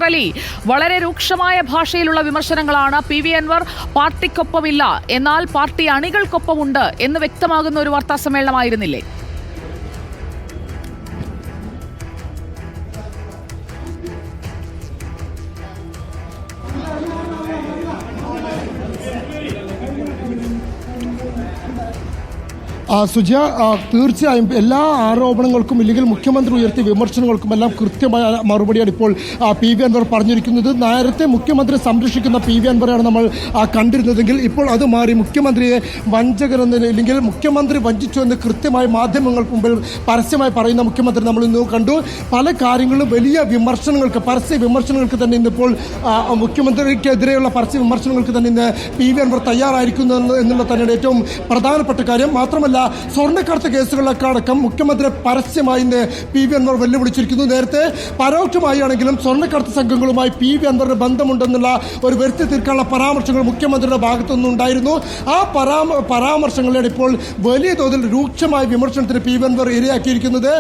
അലി വളരെ രൂക്ഷമായ ഭാഷയിലുള്ള വിമർശനങ്ങളാണ്. പി.വി. അൻവർ പാർട്ടിക്കൊപ്പമില്ല, എന്നാൽ പാർട്ടി അണികൾക്കൊപ്പമുണ്ട് എന്ന് വ്യക്തമാകുന്ന ഒരു വാർത്താ സമ്മേളനമായിരുന്നില്ലേ? സുജ, തീർച്ചയായും എല്ലാ ആരോപണങ്ങൾക്കും ഇല്ലെങ്കിൽ മുഖ്യമന്ത്രി ഉയർത്തിയ വിമർശനങ്ങൾക്കുമെല്ലാം കൃത്യമായ മറുപടിയാണ് ഇപ്പോൾ പി.വി. അൻവർ പറഞ്ഞിരിക്കുന്നത്. നേരത്തെ മുഖ്യമന്ത്രി സംരക്ഷിക്കുന്ന പി.വി. അൻവറാണ് നമ്മൾ കണ്ടിരുന്നതെങ്കിൽ ഇപ്പോൾ അത് മാറി മുഖ്യമന്ത്രിയെ വഞ്ചകരെന്ന് ഇല്ലെങ്കിൽ മുഖ്യമന്ത്രി വഞ്ചിച്ചു എന്ന് കൃത്യമായി മാധ്യമങ്ങൾക്ക് മുമ്പിൽ പരസ്യമായി പറയുന്ന മുഖ്യമന്ത്രി നമ്മൾ ഇന്ന് കണ്ടു. പല കാര്യങ്ങളിലും വലിയ വിമർശനങ്ങൾക്ക്, പരസ്യ വിമർശനങ്ങൾക്ക് തന്നെ ഇന്നിപ്പോൾ മുഖ്യമന്ത്രിക്കെതിരെയുള്ള പരസ്യ വിമർശനങ്ങൾക്ക് തന്നെ ഇന്ന് പി.വി. അൻവർ തയ്യാറായിരിക്കുന്നു എന്നുള്ള തന്നെയാണ് ഏറ്റവും പ്രധാനപ്പെട്ട കാര്യം. മാത്രമല്ല, സ്വർണ്ണക്കടത്ത് കേസുകളിലൊക്കെ അടക്കം മുഖ്യമന്ത്രി പരസ്യമായി ഇന്ന് പി.വി. അൻവർ വെല്ലുവിളിച്ചിരിക്കുന്നു. നേരത്തെ പരോക്ഷമായി ആണെങ്കിലും സ്വർണ്ണക്കടത്ത് സംഘങ്ങളുമായി പി.വി. അൻവറിന് ബന്ധമുണ്ടെന്നുള്ള ഒരു വരുത്തി തീർക്കാനുള്ള പരാമർശങ്ങൾ മുഖ്യമന്ത്രിയുടെ ഭാഗത്തുനിന്നും ഉണ്ടായിരുന്നു. ആ പരാമർശങ്ങളാണ് ഇപ്പോൾ വലിയ തോതിൽ രൂക്ഷമായ വിമർശനത്തിന് പി.വി. അൻവർ ഇരയാക്കിയിരിക്കുന്നത്.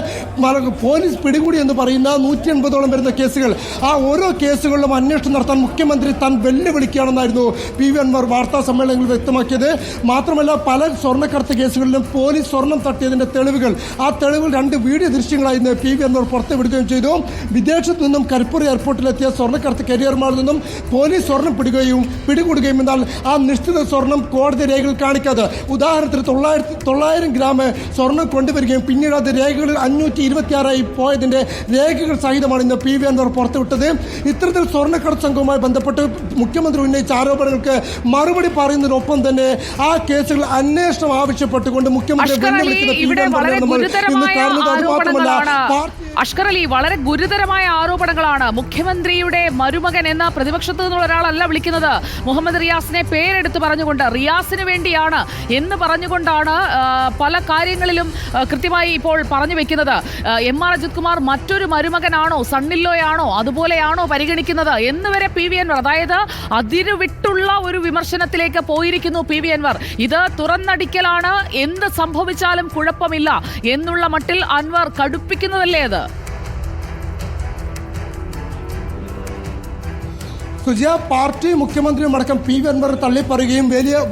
പോലീസ് പിടികൂടി എന്ന് പറയുന്ന 180ഓളം വരുന്ന കേസുകൾ, ആ ഓരോ കേസുകളിലും അന്വേഷണം നടത്താൻ മുഖ്യമന്ത്രി താൻ വെല്ലുവിളിക്കുകയാണെന്നായിരുന്നു പി.വി. അൻവർ വാർത്താ സമ്മേളനങ്ങളിൽ വ്യക്തമാക്കിയത്. മാത്രമല്ല, പല സ്വർണ്ണക്കടത്ത് കേസുകളിലും പോലീസ് സ്വർണം തട്ടിയതിന്റെ തെളിവുകൾ, ആ തെളിവുകൾ 2 വീഡിയോ ദൃശ്യങ്ങളായി ഇന്ന് പി.വി. അൻവർ പുറത്തുവിടുകയും ചെയ്തു. വിദേശത്തു നിന്നും കരിപ്പൂർ എയർപോർട്ടിലെത്തിയ സ്വർണ്ണക്കടത്ത് കരിയർമാരിൽ നിന്നും പോലീസ് സ്വർണം പിടികൂടുകയും എന്നാൽ ആ നിശ്ചിത സ്വർണം കോടതി രേഖകൾ കാണിക്കാതെ, ഉദാഹരണത്തിന് 900 ഗ്രാം സ്വർണം കൊണ്ടുവരികയും പിന്നീട് അത് രേഖകളിൽ 526 പോയതിന്റെ രേഖകൾ സഹിതമാണ് ഇന്ന് പി.വി. അൻവർ പുറത്തുവിട്ടത്. ഇത്തരത്തിൽ സ്വർണ്ണക്കടത്ത് സംഘവുമായി ബന്ധപ്പെട്ട് മുഖ്യമന്ത്രി ഉന്നയിച്ച ആരോപണങ്ങൾക്ക് മറുപടി പറയുന്നതിനൊപ്പം തന്നെ ആ കേസുകൾ അന്വേഷണം ആവശ്യപ്പെട്ടുകൊണ്ട് അഷ്കർ അലി, വളരെ ഗുരുതരമായ ആരോപണങ്ങളാണ്. മുഖ്യമന്ത്രിയുടെ മരുമകൻ എന്ന പ്രതിപക്ഷത്തു നിന്നുള്ള ഒരാളല്ല വിളിക്കുന്നത്. മുഹമ്മദ് റിയാസിനെ പേരെടുത്ത് പറഞ്ഞുകൊണ്ട്, റിയാസിന് വേണ്ടിയാണ് എന്ന് പറഞ്ഞുകൊണ്ടാണ് പല കാര്യങ്ങളിലും കൃത്യമായി ഇപ്പോൾ പറഞ്ഞു വെക്കുന്നത്. എം.ആർ. അജിത് കുമാർ മറ്റൊരു മരുമകനാണോ, സണ്ണില്ലോയാണോ, അതുപോലെയാണോ പരിഗണിക്കുന്നത് എന്ന് വരെ പി.വി. അൻവർ, അതായത് അതിരുവിട്ടുള്ള ഒരു വിമർശനത്തിലേക്ക് പോയിരിക്കുന്നു പി.വി. അൻവർ. ഇത് തുറന്നടിക്കലാണ്, എന്ത് സംഭവിച്ചാലും കുഴപ്പമില്ല എന്നുള്ള മട്ടിൽ അൻവർ കടുപ്പിക്കുന്നതല്ലേ അത്? സുജിയ, പാർട്ടി മുഖ്യമന്ത്രിയും അടക്കം പി.വി. അൻവർ തള്ളിപ്പറയുകയും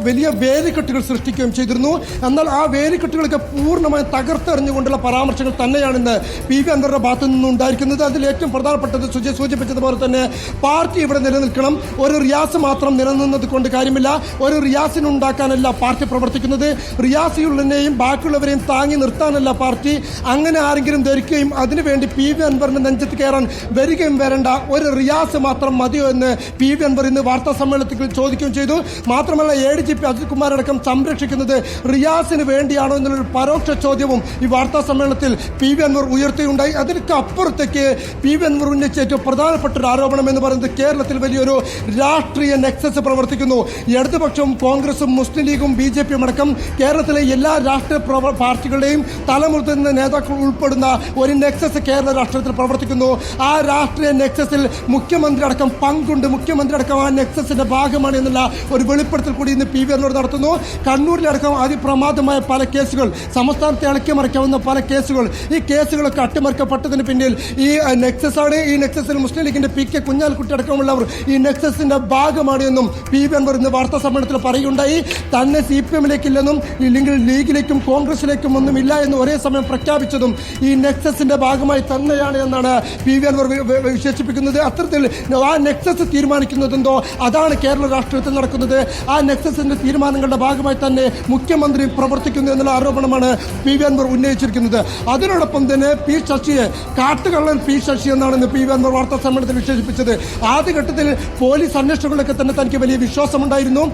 വലിയ വേലിക്കെട്ടുകൾ സൃഷ്ടിക്കുകയും ചെയ്തിരുന്നു. എന്നാൽ ആ വേലിക്കെട്ടുകളൊക്കെ പൂർണ്ണമായും തകർത്തെറിഞ്ഞുകൊണ്ടുള്ള പരാമർശങ്ങൾ തന്നെയാണ് ഇന്ന് പി.വി. അൻവറുടെ ഭാഗത്തു നിന്നും ഉണ്ടായിരിക്കുന്നത്. അതിൽ ഏറ്റവും പ്രധാനപ്പെട്ടത് സുജിയ സൂചിപ്പിച്ചതുപോലെ തന്നെ പാർട്ടി ഇവിടെ നിലനിൽക്കണം. ഒരു റിയാസ് മാത്രം നിലനിന്നത് കൊണ്ട് കാര്യമില്ല. ഒരു റിയാസിനുണ്ടാക്കാനല്ല പാർട്ടി പ്രവർത്തിക്കുന്നത്. റിയാസിയുള്ളതിനെയും ബാക്കിയുള്ളവരെയും താങ്ങി നിർത്താനല്ല പാർട്ടി. അങ്ങനെ ആരെങ്കിലും ധരിക്കുകയും അതിനുവേണ്ടി പി.വി. അൻവറിന്റെ നെഞ്ചത്ത് കയറാൻ വരികയും വരേണ്ട, ഒരു റിയാസ് മാത്രം മതിയോ എന്ന് പി.വി. അൻവർ ഇന്ന് വാർത്താ സമ്മേളനത്തിൽ ചോദിക്കുകയും ചെയ്തു. മാത്രമല്ല, ADGP അജിത് കുമാർ അടക്കം സംരക്ഷിക്കുന്നത് റിയാസിന് വേണ്ടിയാണോ എന്നുള്ളൊരു പരോക്ഷ ചോദ്യവും ഈ വാർത്താ സമ്മേളനത്തിൽ പി.വി. അൻവർ ഉയർത്തുകയുണ്ടായി. അതിനൊക്കെ അപ്പുറത്തേക്ക് പി.വി. അൻവർ ഉന്നയിച്ച ഏറ്റവും പ്രധാനപ്പെട്ട ഒരു ആരോപണം എന്ന് പറയുന്നത് കേരളത്തിൽ വലിയൊരു രാഷ്ട്രീയ നെക്സസ് പ്രവർത്തിക്കുന്നു. ഇടതുപക്ഷവും കോൺഗ്രസും മുസ്ലിം ലീഗും BJPയും അടക്കം കേരളത്തിലെ എല്ലാ രാഷ്ട്രീയ പാർട്ടികളുടെയും തലമുതിർന്ന നേതാക്കൾ ഉൾപ്പെടുന്ന ഒരു നെക്സസ് കേരള രാഷ്ട്രീയത്തിൽ പ്രവർത്തിക്കുന്നു. ആ രാഷ്ട്രീയ നെക്സസിൽ മുഖ്യമന്ത്രി അടക്കം പങ്കുണ്ട്. മുഖ്യമന്ത്രി അടക്കം ആ നെക്സസിന്റെ ഭാഗമാണ് എന്നുള്ള ഒരു വെളിപ്പെടുത്തൽ കൂടി ഇന്ന് പി.വി. അൻവർ നടത്തുന്നു. കണ്ണൂരിലടക്കം അതിപ്രമാദമായ പല കേസുകൾ, സംസ്ഥാനത്തെ ഇളക്കിമറിക്കാവുന്ന പല കേസുകൾ, ഈ കേസുകളൊക്കെ അട്ടിമറിക്കപ്പെട്ടതിന് പിന്നിൽ ഈ നെക്സസ് ആണ്. ഈ നെക്സസിൽ മുസ്ലിം ലീഗിന്റെ PK കുഞ്ഞാലിക്കുട്ടി അടക്കമുള്ളവർ ഈ നെക്സസിന്റെ ഭാഗമാണ് എന്നും പി.വി. അൻവർ ഇന്ന് വാർത്താ സമ്മേളനത്തിൽ പറയുകയുണ്ടായി. തന്നെ CPM-ലേക്കില്ലെന്നും ഇല്ലെങ്കിൽ ലീഗിലേക്കും കോൺഗ്രസിലേക്കും ഒന്നും ഇല്ല എന്ന് ഒരേ സമയം പ്രഖ്യാപിച്ചതും ഈ നെക്സസിന്റെ ഭാഗമായി തന്നെയാണ് എന്നാണ് പി.വി. അൻവർ വിശേഷിപ്പിക്കുന്നത്. അത്തരത്തിൽ ആ നെക്സസ് തീരുമാനിക്കുന്നതെന്തോ അതാണ് കേരള രാഷ്ട്രീയത്തിൽ നടക്കുന്നത്. ആ നെക്സസിന്റെ തീരുമാനങ്ങളുടെ ഭാഗമായി തന്നെ മുഖ്യമന്ത്രി പ്രവർത്തിക്കുന്നു എന്നുള്ള ആരോപണമാണ് പി.വി. അൻവർ ഉന്നയിച്ചിരിക്കുന്നത്. അതിനോടൊപ്പം തന്നെ പി ശശിയെ കാട്ടുകള്ളൻ പി ശശി എന്നാണ് പി.വി. അൻവർ വാർത്താ സമ്മേളനത്തിൽ വിശേഷിപ്പിച്ചത്. ആദ്യഘട്ടത്തിൽ പോലീസ് അന്വേഷണങ്ങളിലൊക്കെ തന്നെ തനിക്ക് വലിയ വിശ്വാസമുണ്ടായിരുന്നു.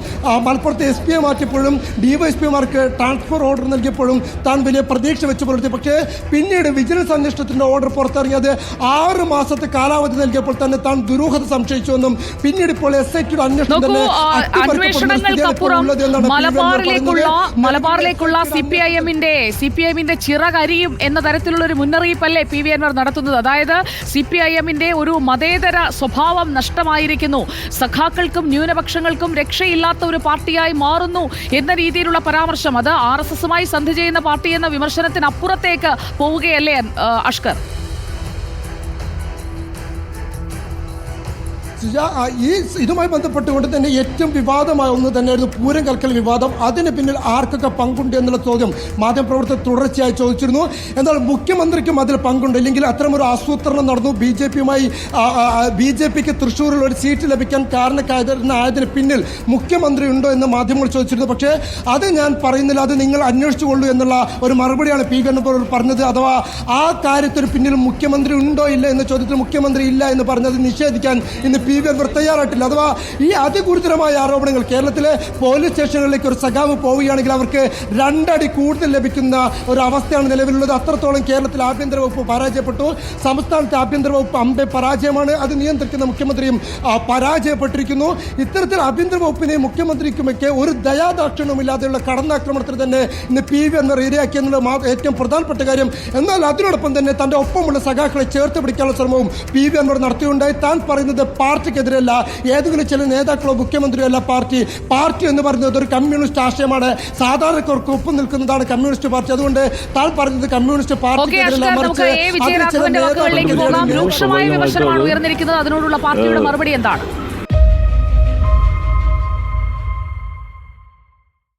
മലപ്പുറത്തെ SP മാറ്റിയപ്പോഴും DYSPമാർക്ക് ട്രാൻസ്ഫർ ഓർഡർ നൽകിയപ്പോഴും താൻ വലിയ പ്രതീക്ഷ വെച്ച് പുലർത്തി. പക്ഷേ പിന്നീട് വിജിലൻസ് അന്വേഷണത്തിന്റെ ഓർഡർ പുറത്തിറങ്ങിയത് 6 മാസത്തെ കാലാവധി നൽകിയപ്പോൾ തന്നെ താൻ ദുരൂഹത സംശയിച്ചുവെന്നും പിന്നീട് ഇപ്പോൾ SITയുടെ അന്വേഷണം തന്നെ മലബാറിലേക്കുള്ള CPIM-ന്റെ ചിറകരിയും എന്ന തരത്തിലുള്ള ഒരു മുന്നറിയിപ്പല്ലേ പി.വി. അൻവർ നടത്തുന്നത്? അതായത് CPIM-ന്റെ ഒരു മതേതര സ്വഭാവം നഷ്ടമായിരിക്കുന്നു, സഖാക്കൾക്കും ന്യൂനപക്ഷങ്ങൾക്കും രക്ഷയില്ലാത്ത ഒരു പാർട്ടിയായി മാറുന്നു എന്ന രീതിയിലുള്ള പരാമർശം, അത് RSSുമായി സന്ധി ചെയ്യുന്ന പാർട്ടി എന്ന വിമർശനത്തിനപ്പുറത്തേക്ക് പോവുകയല്ലേ അഷ്കർ? ഇതുമായി ബന്ധപ്പെട്ടുകൊണ്ട് തന്നെ ഏറ്റവും വിവാദമായ ഒന്ന് തന്നെയായിരുന്നു പൂരം കൽക്കൽ വിവാദം. അതിന് പിന്നിൽ ആർക്കൊക്കെ പങ്കുണ്ട് എന്നുള്ള ചോദ്യം മാധ്യമപ്രവർത്തകർ തുടർച്ചയായി ചോദിച്ചിരുന്നു. എന്നാൽ മുഖ്യമന്ത്രിക്കും അതിൽ പങ്കുണ്ട്, ഇല്ലെങ്കിൽ അത്തരമൊരു ആസൂത്രണം നടന്നു. ബി ജെ പിക്ക് തൃശ്ശൂരിൽ ഒരു സീറ്റ് ലഭിക്കാൻ കാരണക്കാരനായതിന് പിന്നിൽ മുഖ്യമന്ത്രി ഉണ്ടോ എന്ന് മാധ്യമങ്ങൾ ചോദിച്ചിരുന്നു. പക്ഷേ അത് ഞാൻ പറയുന്നില്ല, അത് നിങ്ങൾ അന്വേഷിച്ചുകൊള്ളൂ എന്നുള്ള ഒരു മറുപടിയാണ് പി വി അൻവർ പറഞ്ഞത്. അഥവാ ആ കാര്യത്തിന് പിന്നിൽ മുഖ്യമന്ത്രി ഉണ്ടോ ഇല്ല എന്ന ചോദ്യത്തിൽ മുഖ്യമന്ത്രി ഇല്ല എന്ന് പറഞ്ഞത് നിഷേധിക്കാൻ ഇന്ന് പി വി അൻവർ തയ്യാറായിട്ടില്ല. അഥവാ ഈ അതിഗുരുതരമായ ആരോപണങ്ങൾ കേരളത്തിലെ പോലീസ് സ്റ്റേഷനുകളിലേക്ക് ഒരു സഖാവ് പോവുകയാണെങ്കിൽ അവർക്ക് 2 അടി കൂടുതൽ ലഭിക്കുന്ന ഒരു അവസ്ഥയാണ് നിലവിലുള്ളത്. അത്രത്തോളം കേരളത്തിൽ ആഭ്യന്തര വകുപ്പ് പരാജയപ്പെട്ടു. സംസ്ഥാനത്തെ ആഭ്യന്തര വകുപ്പ് അമ്പെ പരാജയമാണ്. അത് നിയന്ത്രിക്കുന്ന മുഖ്യമന്ത്രിയും പരാജയപ്പെട്ടിരിക്കുന്നു. ഇത്തരത്തിൽ ആഭ്യന്തര വകുപ്പിനെയും മുഖ്യമന്ത്രിക്കുമൊക്കെ ഒരു ദയാദാക്ഷിണ്യമില്ലാതെയുള്ള കടന്നാക്രമണത്തിന് തന്നെ ഇന്ന് പി വി അൻവർ ഇരയാക്കിയെന്നുള്ള ഏറ്റവും പ്രധാനപ്പെട്ട കാര്യം. എന്നാൽ അതിനോടൊപ്പം തന്നെ തന്റെ ഒപ്പമുള്ള സഖാക്കളെ ചേർത്ത് പിടിക്കാനുള്ള ശ്രമവും പി വി അൻവർ നടത്തിയുണ്ടായി. താൻ പറയുന്നത് പാർട്ടിക്കെതിരല്ല, ഏതെങ്കിലും ചില നേതാക്കളോ മുഖ്യമന്ത്രിയോ അല്ല പാർട്ടി എന്ന് പറയുന്നത് ഒരു കമ്മ്യൂണിസ്റ്റ് ആശയമാണ്. സാധാരണക്കാർക്ക് ഒപ്പം നിൽക്കുന്നതാണ് കമ്മ്യൂണിസ്റ്റ് പാർട്ടി. അതുകൊണ്ട് താൻ പറയുന്നത് കമ്മ്യൂണിസ്റ്റ് പാർട്ടിക്കെതിരല്ല, മറിച്ച് രൂക്ഷമായ വിമർശനമാണ് ഉയർന്നിരിക്കുന്നത്. അതിനോടുള്ള പാർട്ടിയുടെ മറുപടി എന്താണ്?